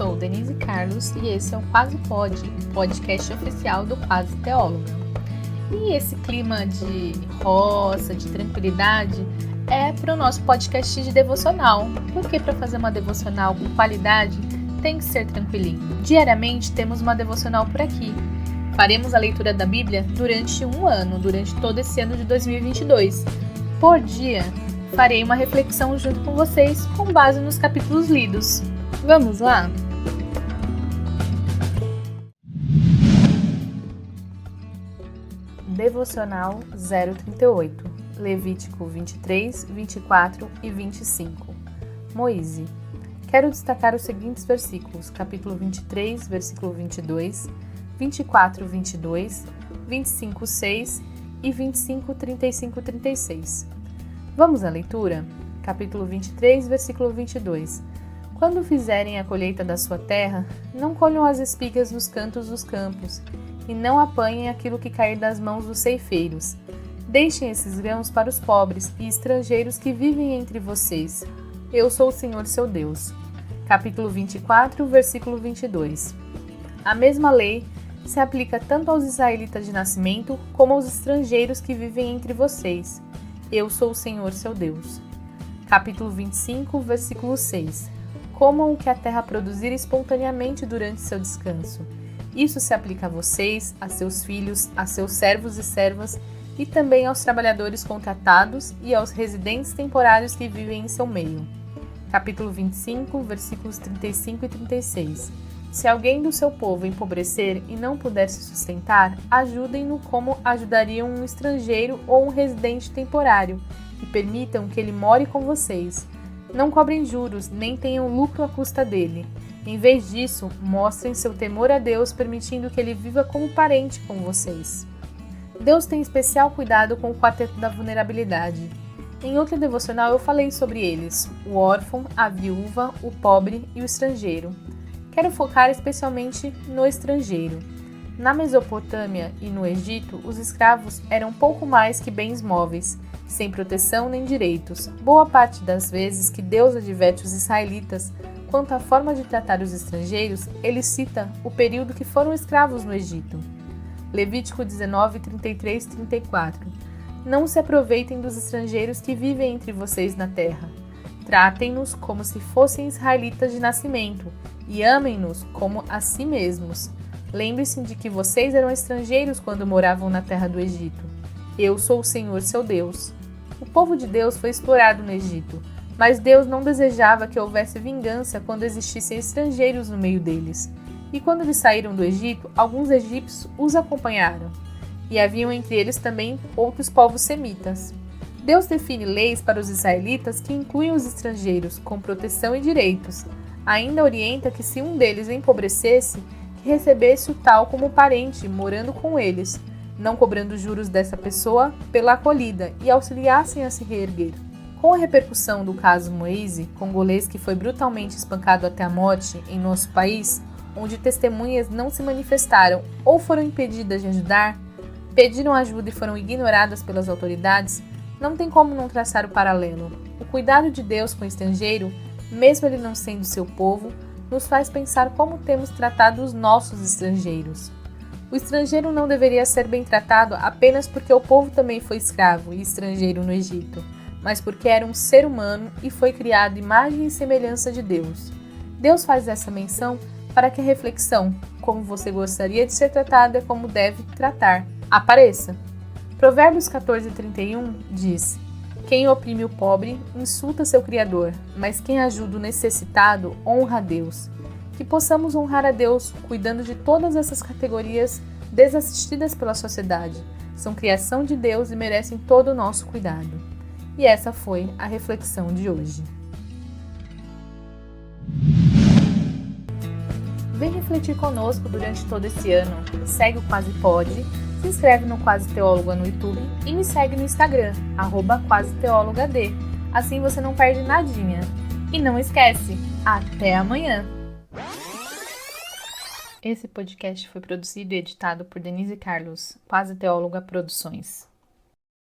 sou Denise Carlos e esse é o Quase Pode, podcast oficial do Quase Teóloga. E esse clima de roça, de tranquilidade, é para o nosso podcast de devocional, porque para fazer uma devocional com qualidade tem que ser tranquilinho. Diariamente temos uma devocional por aqui. Faremos a leitura da Bíblia durante um ano, durante todo esse ano de 2022. Por dia, farei uma reflexão junto com vocês com base nos capítulos lidos. Vamos lá? Devocional 038, Levítico 23, 24 e 25. Moise. Quero destacar os seguintes versículos, capítulo 23, versículo 22, 24, 22, 25, 6 e 25, 35, 36. Vamos à leitura? Capítulo 23, versículo 22. Quando fizerem a colheita da sua terra, não colham as espigas nos cantos dos campos, e não apanhem aquilo que cair das mãos dos ceifeiros. Deixem esses grãos para os pobres e estrangeiros que vivem entre vocês. Eu sou o Senhor seu Deus. Capítulo 24, versículo 22. A mesma lei se aplica tanto aos israelitas de nascimento como aos estrangeiros que vivem entre vocês. Eu sou o Senhor seu Deus. Capítulo 25, versículo 6. Comam o que a terra produzir espontaneamente durante seu descanso. Isso se aplica a vocês, a seus filhos, a seus servos e servas e também aos trabalhadores contratados e aos residentes temporários que vivem em seu meio. Capítulo 25, versículos 35 e 36. Se alguém do seu povo empobrecer e não puder se sustentar, ajudem-no como ajudariam um estrangeiro ou um residente temporário e permitam que ele more com vocês. Não cobrem juros, nem tenham lucro à custa dele. Em vez disso, mostrem seu temor a Deus, permitindo que ele viva como parente com vocês. Deus tem especial cuidado com o quarteto da vulnerabilidade. Em outra devocional eu falei sobre eles, o órfão, a viúva, o pobre e o estrangeiro. Quero focar especialmente no estrangeiro. Na Mesopotâmia e no Egito, os escravos eram pouco mais que bens móveis, sem proteção nem direitos. Boa parte das vezes que Deus adverte os israelitas quanto à forma de tratar os estrangeiros, ele cita o período que foram escravos no Egito. Levítico 19, 33 e 34. Não se aproveitem dos estrangeiros que vivem entre vocês na terra. Tratem-nos como se fossem israelitas de nascimento e amem-nos como a si mesmos. Lembre-se de que vocês eram estrangeiros quando moravam na terra do Egito. Eu sou o Senhor seu Deus. O povo de Deus foi explorado no Egito, mas Deus não desejava que houvesse vingança quando existissem estrangeiros no meio deles. E quando eles saíram do Egito, alguns egípcios os acompanharam. E haviam entre eles também outros povos semitas. Deus define leis para os israelitas que incluem os estrangeiros com proteção e direitos. Ainda orienta que se um deles empobrecesse, que recebesse o tal como parente, morando com eles, não cobrando juros dessa pessoa pela acolhida e auxiliassem a se reerguer. Com a repercussão do caso Moise, congolês que foi brutalmente espancado até a morte em nosso país, onde testemunhas não se manifestaram ou foram impedidas de ajudar, pediram ajuda e foram ignoradas pelas autoridades, não tem como não traçar o paralelo. O cuidado de Deus com o estrangeiro, mesmo ele não sendo seu povo, nos faz pensar como temos tratado os nossos estrangeiros. O estrangeiro não deveria ser bem tratado apenas porque o povo também foi escravo e estrangeiro no Egito, mas porque era um ser humano e foi criado imagem e semelhança de Deus. Deus faz essa menção para que a reflexão, como você gostaria de ser tratado é como deve tratar, apareça. Provérbios 14:31 diz: quem oprime o pobre insulta seu Criador, mas quem ajuda o necessitado honra a Deus. Que possamos honrar a Deus cuidando de todas essas categorias desassistidas pela sociedade. São criação de Deus e merecem todo o nosso cuidado. E essa foi a reflexão de hoje. Vem refletir conosco durante todo esse ano. Segue o Quase Pode, se inscreve no Quase Teóloga no YouTube e me segue no Instagram, @quaseteólogad. Assim você não perde nadinha. E não esquece, até amanhã! Esse podcast foi produzido e editado por Denise Carlos, Quase Teóloga Produções.